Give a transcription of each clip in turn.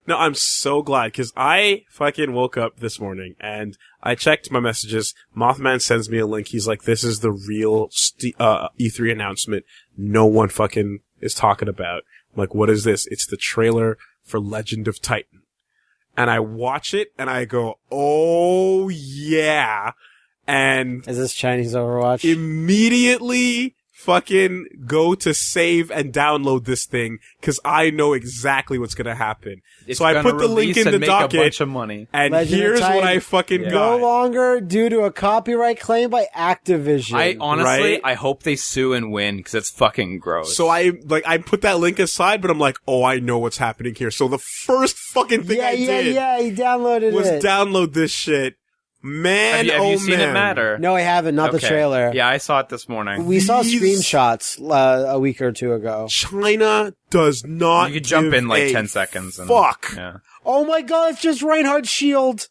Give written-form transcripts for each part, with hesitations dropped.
No, I'm so glad, because I fucking woke up this morning and I checked my messages. Mothman sends me a link. He's like, this is the real E3 announcement no one fucking is talking about. I'm like, what is this? It's the trailer for Legend of Titan. And I watch it and I go, oh yeah. And is this Chinese Overwatch? Immediately fucking go to save and download this thing, because I know exactly what's going to happen. It's so I put the link in the docket, a bunch of money. and Legend here's what I fucking got. No longer due to a copyright claim by Activision. I honestly, right? I hope they sue and win, because it's fucking gross. So I put that link aside, but I'm like, oh, I know what's happening here. So the first fucking thing I did he downloaded was it. download this shit. Man, have you seen man. it, Matt? Or? No, I haven't. Not the trailer. Yeah, I saw it this morning. We saw screenshots a week or two ago. China does not. You could jump in like give 10 seconds. And, fuck. Yeah. Oh my god, it's just Reinhardt's shield.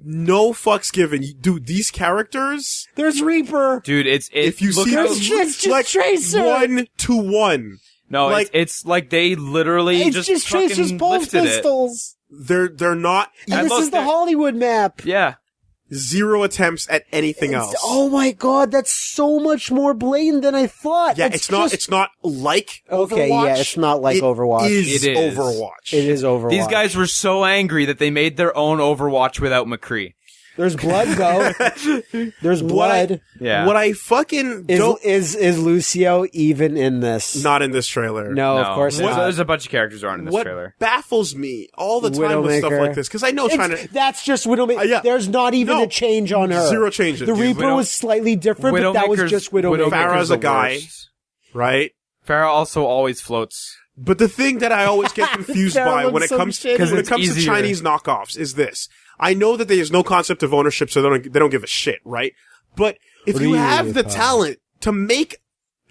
No fucks given. Dude, these characters. There's Reaper. Dude, if you see it's just like Tracer. 1-to-1. No, like, it's like they literally it's just Tracer's fucking pulse lifted pistols. They're not. And this is the Hollywood map. Yeah. Zero attempts at anything else. Oh my god, that's so much more blatant than I thought. Yeah, it's not like okay, Overwatch. yeah, it's not like Overwatch. It is It is. Overwatch. It is Overwatch. These guys were so angry that they made their own Overwatch without McCree. There's blood though. There's blood. What I fucking don't... Is Lucio even in this? Not in this trailer. No, of course not. There's a bunch of characters who aren't in this what trailer. baffles me all the time with stuff like this, because I know China... That's just Widowmaker. Yeah. There's not even a change on her. Zero changes. The Reaper was slightly different, but that was just Widowmaker. Farah's a guy, right? Farah also always floats. But the thing that I always get confused by when it comes to Chinese knockoffs is this. I know that there's no concept of ownership, so they don't give a shit, right? But if you have the talent to make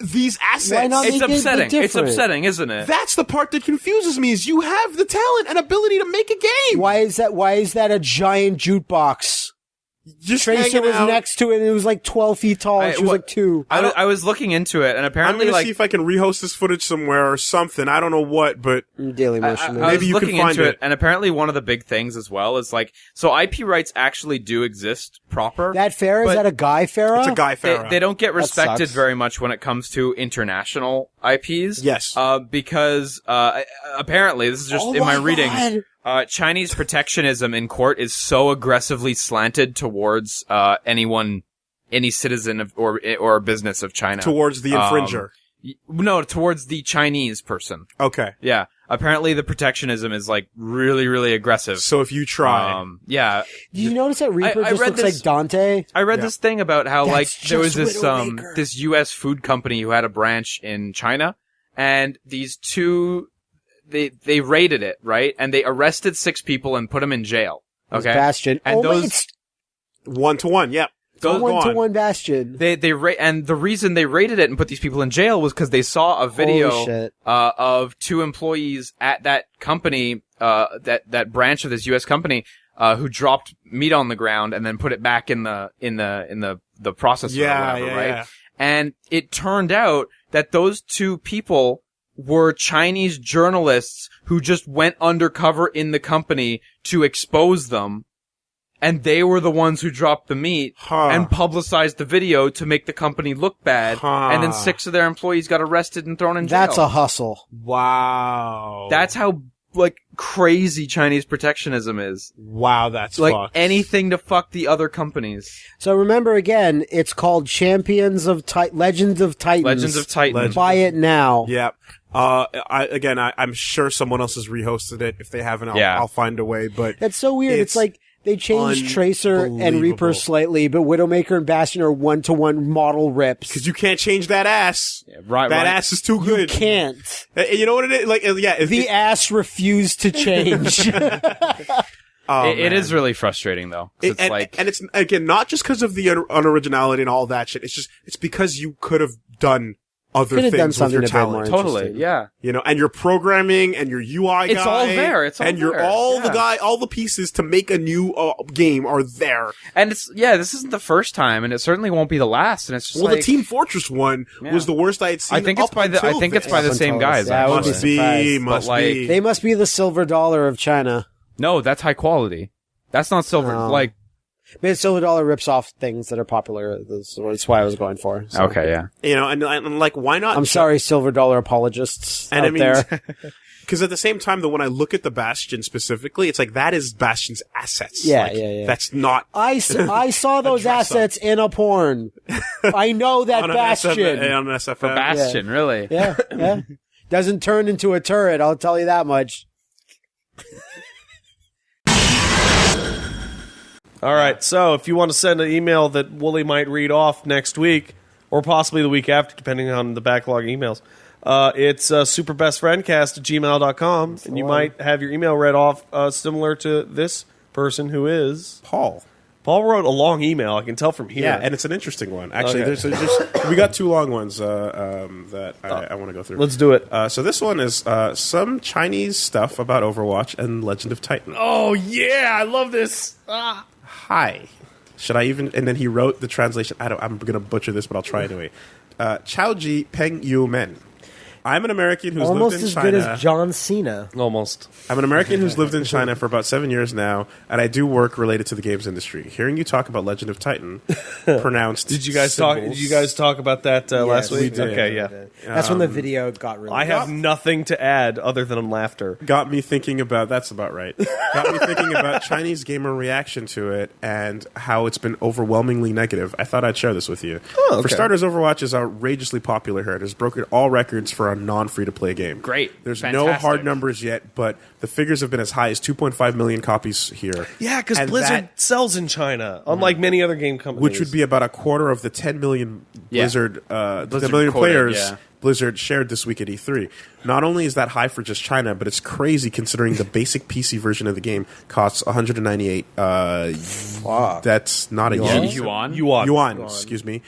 these assets, it's upsetting. It's upsetting, isn't it? That's the part that confuses me, is you have the talent and ability to make a game. Why is that a giant jukebox? Just Tracer was next to it, and it was like 12 feet tall, and she was like 2. I was looking into it, and apparently, I'm gonna see if I can rehost this footage somewhere or something. I don't know what, but Daily Motion. Maybe you can find it. And apparently, one of the big things as well is like, so IP rights actually do exist proper. That Farah, is that a Guy Farah? It's a Guy Farah. They don't get respected very much when it comes to international IPs. Yes. Because apparently, this is just in my reading. Chinese protectionism in court is so aggressively slanted towards any citizen or business of China. Towards the infringer. No, towards the Chinese person. Okay. Yeah. Apparently the protectionism is like really, really aggressive. So if you try. Yeah. Did you notice that Reaper just looks like Dante? I read this thing about how there was this Widowmaker. this US food company who had a branch in China, and these two they raided it, right? And they arrested 6 people and put them in jail. Okay. Bastion. And those it's 1-to-1, yeah. Those 1-to-1 Bastion. And the reason they raided it and put these people in jail was because they saw a video of 2 employees at that company, that branch of this US company, who dropped meat on the ground and then put it back in the processor or whatever, right? Yeah. And it turned out that those 2 people were Chinese journalists who just went undercover in the company to expose them. And they were the ones who dropped the meat and publicized the video to make the company look bad. And then 6 of their employees got arrested and thrown in jail. That's a hustle. Wow. That's how, crazy Chinese protectionism is. Wow, that's fucked. Anything to fuck the other companies. So remember again, it's called Legends of Titans. Legends of Titan. Buy it now. Yep. I'm sure someone else has rehosted it. If they haven't, I'll find a way, but. That's so weird. It's like, they changed Tracer and Reaper slightly, but Widowmaker and Bastion are 1-to-1 model rips. Because you can't change that ass. Yeah, right. That ass is too good. You can't. You know what it is? The ass refused to change. It is really frustrating though. And it's, again, not just because of the unoriginality and all that shit. It's because you could have done other things with your talent. Totally, yeah. You know, and your programming and your UI guy. It's all there. It's all and there. all the pieces to make a new game are there. And this isn't the first time, and it certainly won't be the last. And it's just the Team Fortress one was the worst I had seen. I think it's by the same guys. Yeah, must be. They must be the silver dollar of China. No, that's high quality. That's not silver. Like, maybe silver dollar rips off things that are popular. That's why I was going for. So. Okay, yeah. You know, and like, why not? I'm sorry, silver dollar apologists out there. Because at the same time, though, when I look at the Bastion specifically, it's like that is Bastion's assets. Yeah. That's not. I saw those assets in a porn. I know that on Bastion. On an SFM. For Bastion, really. Yeah. Doesn't turn into a turret, I'll tell you that much. All right, so if you want to send an email that Wooly might read off next week, or possibly the week after, depending on the backlog emails, it's superbestfriendcast@gmail.com, and you might have your email read off similar to this person who is... Paul. Paul wrote a long email, I can tell from here. Yeah, and it's an interesting one. Actually, we got two long ones that I want to go through. Let's do it. So this one is some Chinese stuff about Overwatch and Legend of Titan. Oh, yeah, I love this. Hi. Should I even... And then he wrote the translation. I'm going to butcher this, but I'll try anyway. Chao Ji Peng Yu Men. I'm an American who's almost lived in China. China. Almost as good as John Cena. Almost. I'm an American who's lived in China for about 7 years now, and I do work related to the games industry. Hearing you talk about Legend of Titan, pronounced Did you guys talk about that last week? We did. Okay, yeah. That's when the video got really... I have nothing to add other than laughter. Got me thinking about... That's about right. Got me thinking about Chinese gamer reaction to it and how it's been overwhelmingly negative. I thought I'd share this with you. Oh, okay. For starters, Overwatch is outrageously popular here. It has broken all records for a non-free-to-play game. Great. There's Fantastic. no hard numbers yet, but the figures have been as high as 2.5 million copies here. Yeah, because Blizzard sells in China, unlike many other game companies. Which would be about a quarter of the 10 million Blizzard 10 million quoted, players Blizzard shared this week at E3. Not only is that high for just China, but it's crazy considering the basic PC version of the game costs 198. That's not a yuan, excuse me.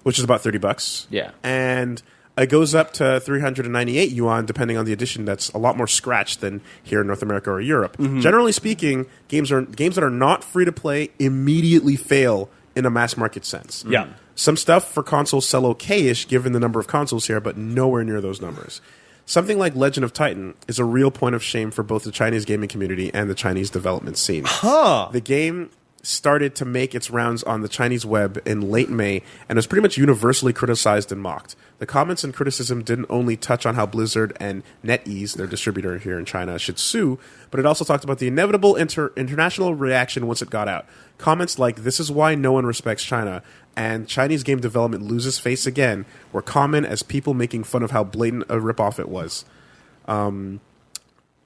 Which is about $30. Yeah. And it goes up to 398 yuan, depending on the edition. That's a lot more scratched than here in North America or Europe. Mm-hmm. Generally speaking, games that are not free to play immediately fail in a mass market sense. Yeah. Some stuff for consoles sell okay-ish given the number of consoles here, but nowhere near those numbers. Something like Legend of Titan is a real point of shame for both the Chinese gaming community and the Chinese development scene. The game started to make its rounds on the Chinese web in late May and was pretty much universally criticized and mocked. The comments and criticism didn't only touch on how Blizzard and NetEase, their distributor here in China, should sue, but it also talked about the inevitable international reaction once it got out. Comments like, "This is why no one respects China," and "Chinese game development loses face again," were common as people making fun of how blatant a ripoff it was.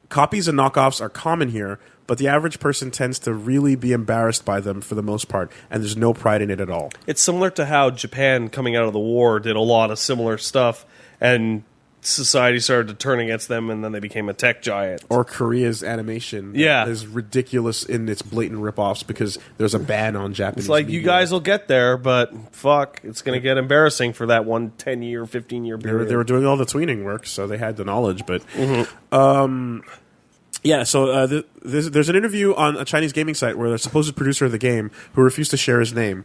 Copies and knockoffs are common here, but the average person tends to really be embarrassed by them for the most part, and there's no pride in it at all. It's similar to how Japan, coming out of the war, did a lot of similar stuff, and society started to turn against them, and then they became a tech giant. Or Korea's animation is ridiculous in its blatant ripoffs because there's a ban on Japanese It's like, media. you guys will get there, but fuck, it's going to get embarrassing for that one 10-year, 15-year period. They were doing all the tweening work, so they had the knowledge, but... Yeah, so there's an interview on a Chinese gaming site where the supposed producer of the game, who refused to share his name,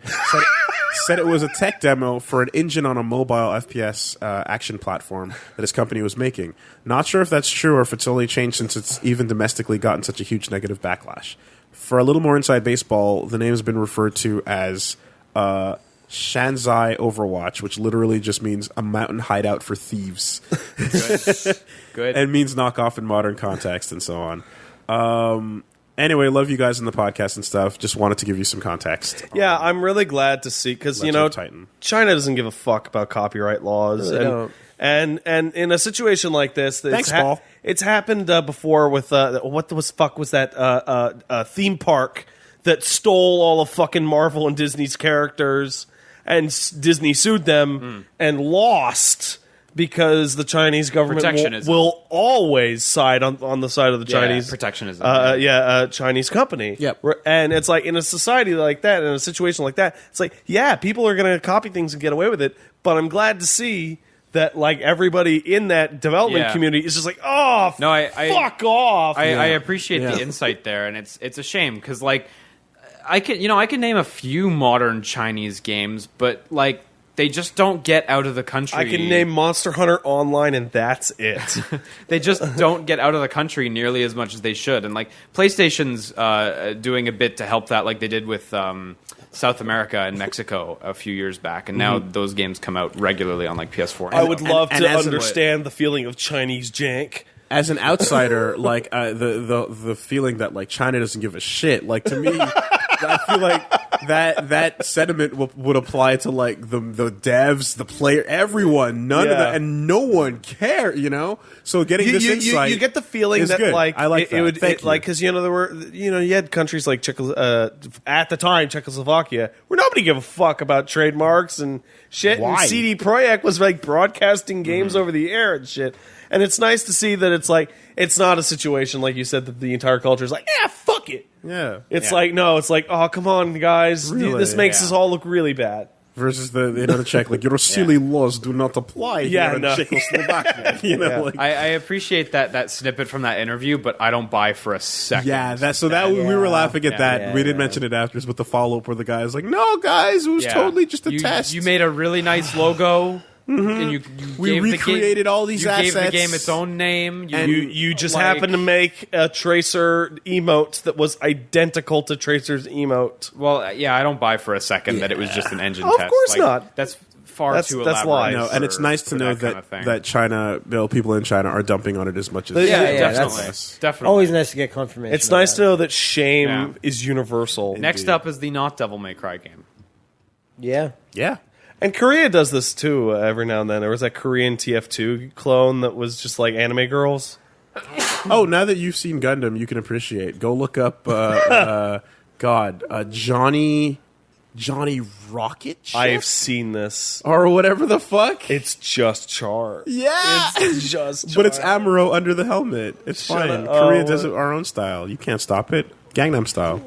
said it was a tech demo for an engine on a mobile FPS action platform that his company was making. Not sure if that's true or if it's only changed since it's even domestically gotten such a huge negative backlash. For a little more inside baseball, the name has been referred to as Shanghaied Overwatch, which literally just means a mountain hideout for thieves. Good. And means knockoff in modern context and so on. Anyway, love you guys in the podcast and stuff. Just wanted to give you some context. Yeah, I'm really glad to see, because, you know, China doesn't give a fuck about copyright laws. Really don't. And in a situation like this, Paul. It's happened before with, what the fuck was that theme park that stole all of fucking Marvel and Disney's characters, and Disney sued them and lost. because the Chinese government will always side on the side of the Chinese protectionism. Chinese company. Yep. And it's like in a society like that, in a situation like that, it's like people are going to copy things and get away with it. But I'm glad to see that like everybody in that development community is just like, fuck off. I appreciate the insight there, and it's a shame because like I can name a few modern Chinese games, but like they just don't get out of the country. I can name Monster Hunter Online, and that's it. They just don't get out of the country nearly as much as they should, and like PlayStation's doing a bit to help that, like they did with South America and Mexico a few years back, and now those games come out regularly on like PS4. I would love to understand the feeling of Chinese jank. As an outsider, like the feeling that like China doesn't give a shit, like to me, I feel like that sentiment would apply to like the devs, the player, everyone, none of that, and no one care, you know. So getting this insight, you get the feeling that good. like I like it would Thank you. like because there were you had countries like at the time Czechoslovakia where nobody gave a fuck about trademarks and shit. Why? And CD Projekt was like broadcasting games over the air and shit. And it's nice to see that it's like it's not a situation like you said that the entire culture is like fuck it. Yeah, it's like no, it's like oh come on guys, really? This makes us all look really bad. Versus the Czech, like your silly laws do not apply here in Czechoslovakia. You know, like, I appreciate that snippet from that interview, but I don't buy for a second. Yeah, we were laughing at that. Yeah, we didn't mention it afterwards, but the follow up where the guy is like, "No, guys, it was totally just a test. You made a really nice logo." And we recreated all these assets. You gave the game its own name. You just happened to make a Tracer emote that was identical to Tracer's emote. Well, yeah, I don't buy for a second that it was just an engine Of test. course not. That's far too elaborate. lies. No, and it's nice to know that China, people in China are dumping on it as much as definitely. Always nice to get confirmation. It's nice to know that shame is universal. Next up is the not Devil May Cry game. Yeah. And Korea does this too every now and then. There was that Korean TF2 clone that was just like anime girls. Oh, now that you've seen Gundam, you can appreciate. Go look up, Johnny Rocket Ship? I've seen this. Or whatever the fuck. It's just Char. Yeah! It's just Char. But it's Amuro under the helmet. It's Shut fine. up. Korea does it our own style. You can't stop it. Gangnam Style.